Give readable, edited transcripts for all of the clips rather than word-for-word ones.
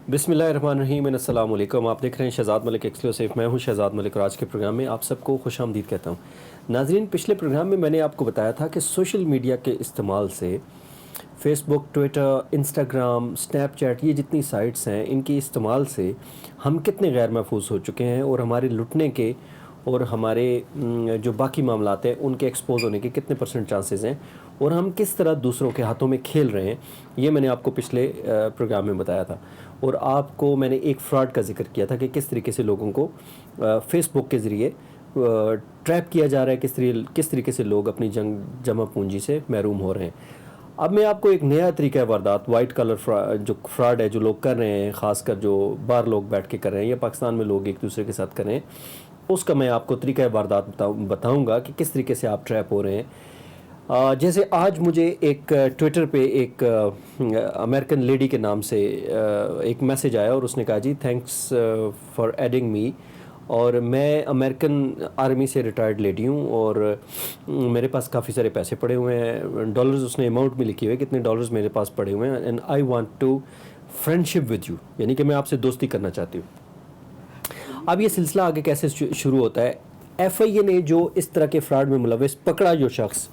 बिस्मिल्लाहिर्रहमानिर्रहीम अस्सलाम वालेकुम। आप देख रहे हैं शहज़ाद मलिक एक्सक्लूसिव। मैं हूं शहज़ाद मलिक और आज के प्रोग्राम में आप सबको खुशामदीद कहता हूं। नाज़रीन, पिछले प्रोग्राम में मैंने आपको बताया था कि सोशल मीडिया के इस्तेमाल से फ़ेसबुक, ट्विटर, इंस्टाग्राम, स्नैपचैट, ये जितनी साइट्स हैं, इनके इस्तेमाल से हम कितने गैर महफूज हो चुके हैं और हमारे लुटने के और हमारे जो बाकी मामलात हैं उनके एक्सपोज होने के कितने परसेंट चांसेस हैं और हम किस तरह दूसरों के हाथों में खेल रहे हैं, ये मैंने आपको पिछले प्रोग्राम में बताया था। और आपको मैंने एक फ़्रॉड का जिक्र किया था कि किस तरीके से लोगों को फ़ेसबुक के ज़रिए ट्रैप किया जा रहा है, किस तरीके से लोग अपनी जमा पूंजी से महरूम हो रहे हैं। अब मैं आपको एक नया तरीका वारदात, वाइट कलर जो फ्रॉड है जो लोग कर रहे हैं, ख़ासकर जो बाहर लोग बैठ के कर रहे हैं या पाकिस्तान में लोग एक दूसरे के साथ कर रहे हैं, उसका मैं आपको तरीका वारदात बताऊंगा कि किस तरीके से आप ट्रैप हो रहे हैं। जैसे आज मुझे एक ट्विटर पे एक अमेरिकन लेडी के नाम से एक मैसेज आया और उसने कहा जी थैंक्स फॉर एडिंग मी, और मैं अमेरिकन आर्मी से रिटायर्ड लेडी हूँ और मेरे पास काफ़ी सारे पैसे पड़े हुए हैं, डॉलर्स उसने अमाउंट भी लिखी हुई है कितने डॉलर्स मेरे पास पड़े हुए हैं, and I want to friendship with you, यानी कि मैं आपसे दोस्ती करना चाहती हूँ। अब ये सिलसिला आगे कैसे शुरू होता है। FIA ने जो इस तरह के फ्रॉड में मुलविस पकड़ा, जो शख्स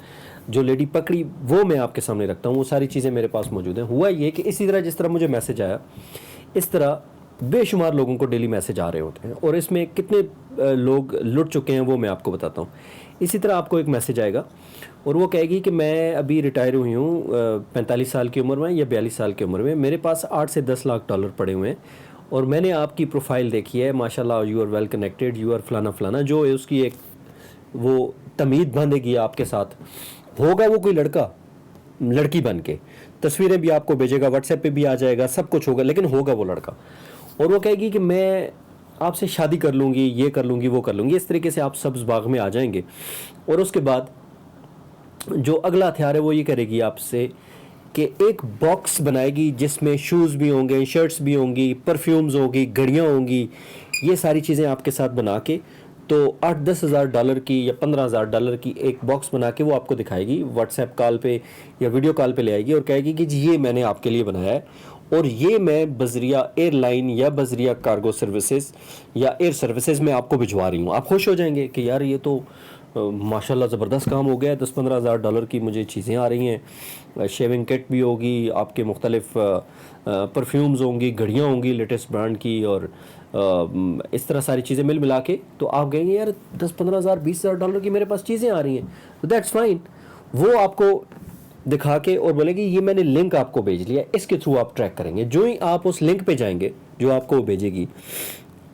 जो लेडी पकड़ी, वो मैं आपके सामने रखता हूँ, वो सारी चीज़ें मेरे पास मौजूद हैं। हुआ ये कि इसी तरह जिस तरह मुझे मैसेज आया, इस तरह बेशुमार लोगों को डेली मैसेज आ रहे होते हैं और इसमें कितने लोग लुट चुके हैं वो मैं आपको बताता हूँ। इसी तरह आपको एक मैसेज आएगा और वो कहेगी कि मैं अभी रिटायर हुई हूँ 45 साल की उम्र में या 42 साल की उम्र में, मेरे पास 8 से 10 लाख डॉलर पड़े हुए हैं और मैंने आपकी प्रोफाइल देखी है, माशाल्लाह you are well connected, you are फलाना फलाना, जो है उसकी एक वो तमीद बांधेगी आपके साथ। होगा वो कोई लड़की बन के, तस्वीरें भी आपको भेजेगा, व्हाट्सएप पे भी आ जाएगा, सब कुछ होगा, लेकिन होगा वो लड़का। और वो कहेगी कि मैं आपसे शादी कर लूँगी, ये कर लूँगी, वो कर लूँगी। इस तरीके से आप सब्ज़ बाग में आ जाएंगे और उसके बाद जो अगला हथियार है वो ये करेगी आपसे कि एक बॉक्स बनाएगी जिसमें शूज़ भी होंगे, शर्ट्स भी होंगी, परफ्यूम्स होंगी, घड़ियाँ होंगी, ये सारी चीज़ें आपके साथ बना के तो 8-10 हज़ार डॉलर की या 15,000 डॉलर की एक बॉक्स बना के वो आपको दिखाएगी, व्हाट्सएप कॉल पे या वीडियो कॉल पे ले आएगी और कहेगी कि जी ये मैंने आपके लिए बनाया है और ये मैं बजरिया एयरलाइन या बजरिया कार्गो सर्विसेज या एयर सर्विसेज में आपको भिजवा रही हूँ। आप खुश हो जाएंगे कि यार ये तो माशाल्लाह ज़बरदस्त काम हो गया है, 10-15 हज़ार डॉलर की मुझे चीज़ें आ रही हैं, शेविंग किट भी होगी, आपके मुख्तलिफ परफ्यूम्स होंगी, घड़ियाँ होंगी लेटेस्ट ब्रांड की, और इस तरह सारी चीज़ें मिल मिला के तो आप कहेंगे यार 10-15 हज़ार 20 हज़ार डॉलर की मेरे पास चीज़ें आ रही हैं, तो दैट्स फाइन। वो आपको दिखा के और बोलेगी ये मैंने लिंक आपको भेज लिया, इसके थ्रू आप ट्रैक करेंगे। जो ही आप उस लिंक पे जाएंगे जो आपको भेजेगी,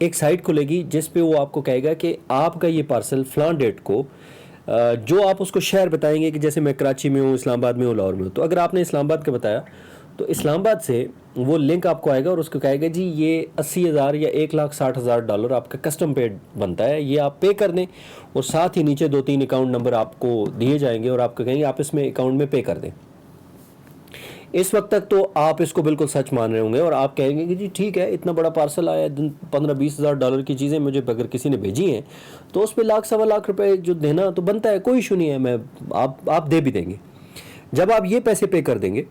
एक साइट खुलेगी जिस पे वो आपको कहेगा कि आपका ये पार्सल फ़लाँ डेट को, जो आप उसको शहर बताएंगे कि जैसे मैं कराची में हूँ, इस्लामाबाद में हूँ, लाहौर में हूँ, तो अगर आपने इस्लामाबाद का बताया तो इस्लामाबाद से वो लिंक आपको आएगा और उसको कहेगा जी ये 80,000 या 1,60,000 डॉलर आपका कस्टम पेड बनता है, ये आप पे कर दें, और साथ ही नीचे 2-3 अकाउंट नंबर आपको दिए जाएंगे और आपको कहेंगे आप इसमें अकाउंट में पे कर दें। इस वक्त तक तो आप इसको बिल्कुल सच मान रहे होंगे और आप कहेंगे कि जी ठीक है, इतना बड़ा पार्सल आया, 15-20 हज़ार डॉलर की चीज़ें मुझे अगर किसी ने भेजी हैं तो उस पर लाख सवा लाख रुपए जो देना तो बनता है, कोई इशू नहीं है, मैं आप दे भी देंगे। जब आप ये पैसे पे कर देंगे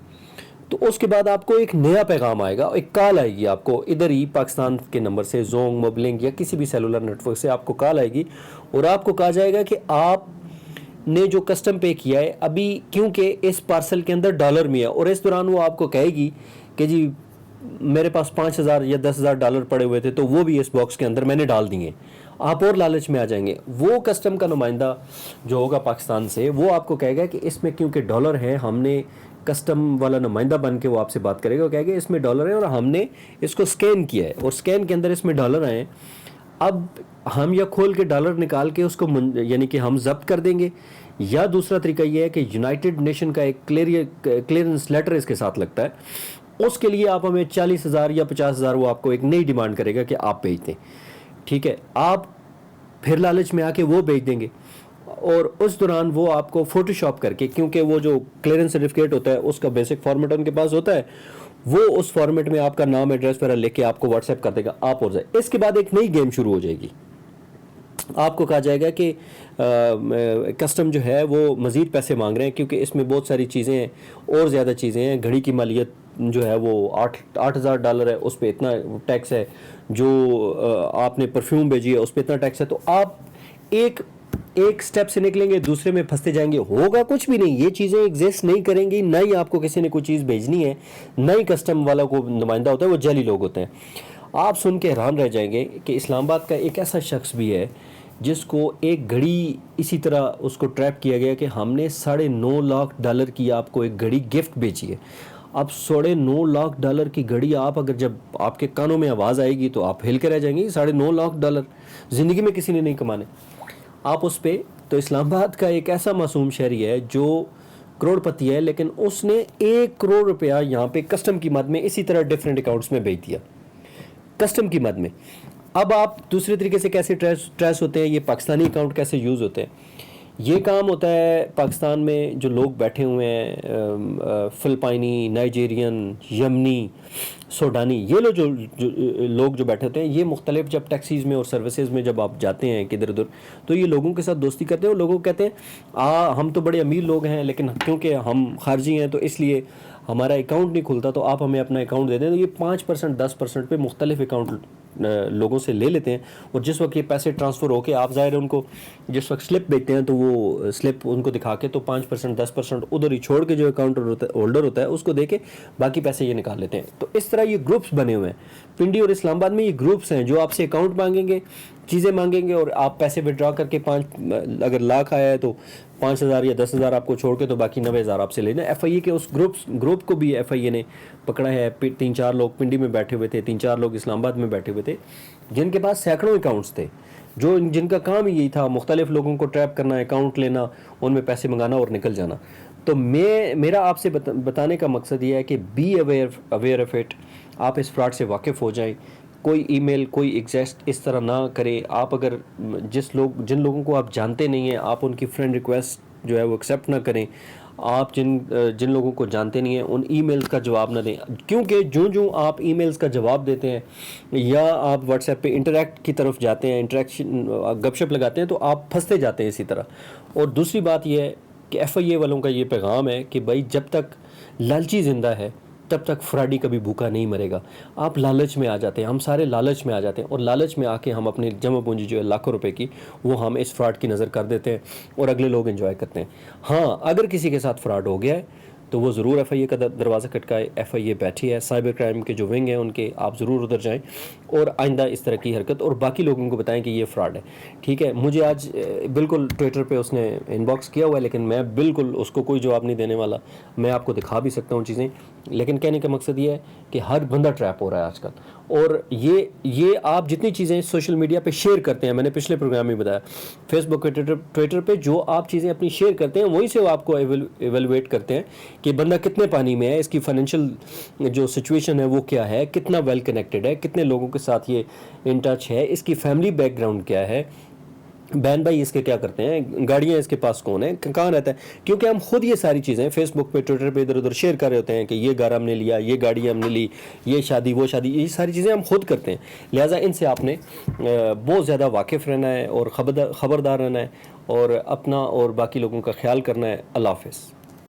तो उसके बाद आपको एक नया पैगाम आएगा, एक कॉल आएगी आपको इधर ही पाकिस्तान के नंबर से, जोंग, मोबलिंग या किसी भी सेलुलर नेटवर्क से आपको कॉल आएगी और आपको कहा जाएगा कि आप ने जो कस्टम पे किया है अभी, क्योंकि इस पार्सल के अंदर डॉलर में है, और इस दौरान वो आपको कहेगी कि जी मेरे पास 5,000 या 10,000 डॉलर पड़े हुए थे तो वो भी इस बॉक्स के अंदर मैंने डाल दिए। आप और लालच में आ जाएंगे। वो कस्टम का नुमाइंदा जो होगा पाकिस्तान से, वो आपको कहेगा कि इसमें क्योंकि डॉलर है, हमने कस्टम वाला नुमाइंदा बन के वो आपसे बात करेगा, वो कहेगा इसमें डॉलर है और हमने इसको स्कैन किया है और स्कैन के अंदर इसमें डॉलर आए, अब हम या खोल के डॉलर निकाल के उसको यानी कि हम जब्त कर देंगे, या दूसरा तरीका ये है कि यूनाइटेड नेशन का एक क्लियरेंस लेटर इसके साथ लगता है, उसके लिए आप हमें 40,000 या 50,000 वो आपको एक नई डिमांड करेगा कि आप भेज दें। ठीक है, आप फिर लालच में आके वो भेज देंगे और उस दौरान वो आपको फोटोशॉप करके, क्योंकि वो जो क्लियरेंस सर्टिफिकेट होता है उसका बेसिक फॉर्मेट उनके पास होता है, वो उस फॉर्मेट में आपका नाम, एड्रेस वगैरह लेके आपको व्हाट्सएप कर देगा, आप और जाए। इसके बाद एक नई गेम शुरू हो जाएगी। आपको कहा जाएगा कि कस्टम जो है वो मज़ीद पैसे मांग रहे हैं क्योंकि इसमें बहुत सारी चीज़ें हैं और ज़्यादा चीज़ें हैं, घड़ी की मालियत जो है वो 8,000 डॉलर है, उस पर इतना टैक्स है, जो आपने परफ्यूम भेजी है उस पर इतना टैक्स है। तो आप एक एक स्टेप से निकलेंगे, दूसरे में फंसते जाएंगे, होगा कुछ भी नहीं, ये चीज़ें एग्जिस्ट नहीं करेंगी। ना ही आपको किसी ने कोई चीज़ भेजनी है, ना ही कस्टम वाला को नुमाइंदा होता है, वो जैली लोग होते हैं। आप सुन के हैरान रह जाएंगे कि इस्लामाबाद का एक ऐसा शख्स भी है जिसको एक घड़ी इसी तरह उसको ट्रैप किया गया कि हमने $9.5 लाख की आपको एक घड़ी गिफ्ट बेची है। अब $9.5 लाख की घड़ी, आप अगर जब आपके कानों में आवाज़ आएगी तो आप हिल के रह जाएंगे। $9.5 लाख ज़िंदगी में किसी ने नहीं कमाने, आप उस पर। तो इस्लामाबाद का एक ऐसा मासूम शहरी है जो करोड़पति है, लेकिन उसने 1 करोड़ रुपया यहाँ पे कस्टम की मद में इसी तरह डिफरेंट अकाउंट्स में भेज दिया, कस्टम की मद में। अब आप दूसरे तरीके से कैसे ट्रेस होते हैं, ये पाकिस्तानी अकाउंट कैसे यूज़ होते हैं। ये काम होता है पाकिस्तान में जो लोग बैठे हुए हैं, फ़िलिपाइनी, नाइजीरियन, यमनी, सूडानी, ये लोग जो बैठे होते हैं, ये मुख्तलिफ जब टैक्सीज़ में और सर्विसेज में जब आप जाते हैं किधर उधर, तो ये लोगों के साथ दोस्ती करते हैं। और लोगों को कहते हैं हम तो बड़े अमीर लोग हैं, लेकिन क्योंकि हम खारजी हैं तो इसलिए हमारा अकाउंट नहीं खुलता, तो आप हमें अपना अकाउंट दे दें। तो ये 5% 10% पे मुख्तलिफ अकाउंट लोगों से ले लेते हैं। और जिस वक्त ये पैसे ट्रांसफ़र होके, आप ज़ाहिर है उनको जिस वक्त स्लिप भेजते हैं तो वो स्लिप उनको दिखा के तो 5% 10% उधर ही छोड़ के जो अकाउंट होल्डर होता है उसको दे के बाकी पैसे ये निकाल लेते हैं। तो इस तरह ये ग्रुप्स बने हुए हैं पिंडी और इस्लामाबाद में। ये ग्रुप्स हैं जो आपसे अकाउंट मांगेंगे, चीज़ें मांगेंगे, और आप पैसे विड्रॉ करके अगर लाख आया है तो 5,000 या 10,000 आपको छोड़ के तो बाकी 90,000 आपसे लेना। FIA के उस ग्रुप को भी FIA ने पकड़ा है। 3-4 लोग पिंडी में बैठे हुए थे, 3-4 लोग इस्लामाबाद में बैठे हुए थे, जिनके पास सैकड़ों अकाउंट्स थे, जिनका काम ही यही था मुख्तलिफ लोगों को ट्रैप करना, अकाउंट लेना, उनमें पैसे मंगाना और निकल जाना। तो मेरा आपसे बताने का मकसद ये है कि बी अवेयर ऑफ इट, आप इस फ्रॉड से वाकिफ़ हो जाएं। कोई ईमेल, कोई एग्जैक्ट इस तरह ना करें। आप अगर जिन लोगों को आप जानते नहीं हैं, आप उनकी फ्रेंड रिक्वेस्ट जो है वो एक्सेप्ट ना करें। आप जिन लोगों को जानते नहीं हैं उन ईमेल्स का जवाब ना दें, क्योंकि जो आप ईमेल्स का जवाब देते हैं या आप व्हाट्सएप पे इंटरेक्ट की तरफ जाते हैं, इंटरेक्शन गपशप लगाते हैं, तो आप फंसते जाते हैं इसी तरह। और दूसरी बात यह है कि FIA वालों का ये पैगाम है कि भाई जब तक लालची ज़िंदा है तब तक फ्रॉडी कभी भूखा नहीं मरेगा। आप लालच में आ जाते हैं, हम सारे लालच में आ जाते हैं, और लालच में आके हम अपनी जमा पूंजी जो है लाखों रुपए की, वो हम इस फ्रॉड की नज़र कर देते हैं और अगले लोग एंजॉय करते हैं। हाँ, अगर किसी के साथ फ्रॉड हो गया है तो वो ज़रूर FIA का दरवाज़ा खटकाए। FIA बैठी है, साइबर क्राइम के जो विंग हैं उनके, आप ज़रूर उधर जाएं और आइंदा इस तरह की हरकत और बाकी लोगों को बताएं कि ये फ्रॉड है। ठीक है, मुझे आज बिल्कुल ट्विटर पे उसने इनबॉक्स किया हुआ है, लेकिन मैं बिल्कुल उसको कोई जवाब नहीं देने वाला। मैं आपको दिखा भी सकता हूँ चीज़ें, लेकिन कहने का मकसद ये है कि हर बंदा ट्रैप हो रहा है आजकल। और ये आप जितनी चीज़ें सोशल मीडिया पे शेयर करते हैं, मैंने पिछले प्रोग्राम में बताया, फेसबुक पे, ट्विटर पे जो आप चीज़ें अपनी शेयर करते हैं, वहीं से वो आपको एवेलुएट करते हैं कि बंदा कितने पानी में है, इसकी फाइनेंशियल जो सिचुएशन है वो क्या है, कितना वेल कनेक्टेड है, कितने लोगों के साथ ये इन टच है, इसकी फैमिली बैकग्राउंड क्या है, बहन भाई इसके क्या करते हैं, गाड़ियाँ इसके पास कौन है, कहाँ रहता है। क्योंकि हम खुद ये सारी चीज़ें फेसबुक पे, ट्विटर पे इधर उधर शेयर कर रहे होते हैं कि ये घर हमने लिया, ये गाड़ी हमने ली, ये शादी, वो शादी, ये सारी चीज़ें हम खुद करते हैं। लिहाजा इनसे आपने बहुत ज़्यादा वाकिफ़ रहना है और ख़बरदार रहना है और अपना और बाकी लोगों का ख्याल करना है। अल्लाह हाफ़िज़।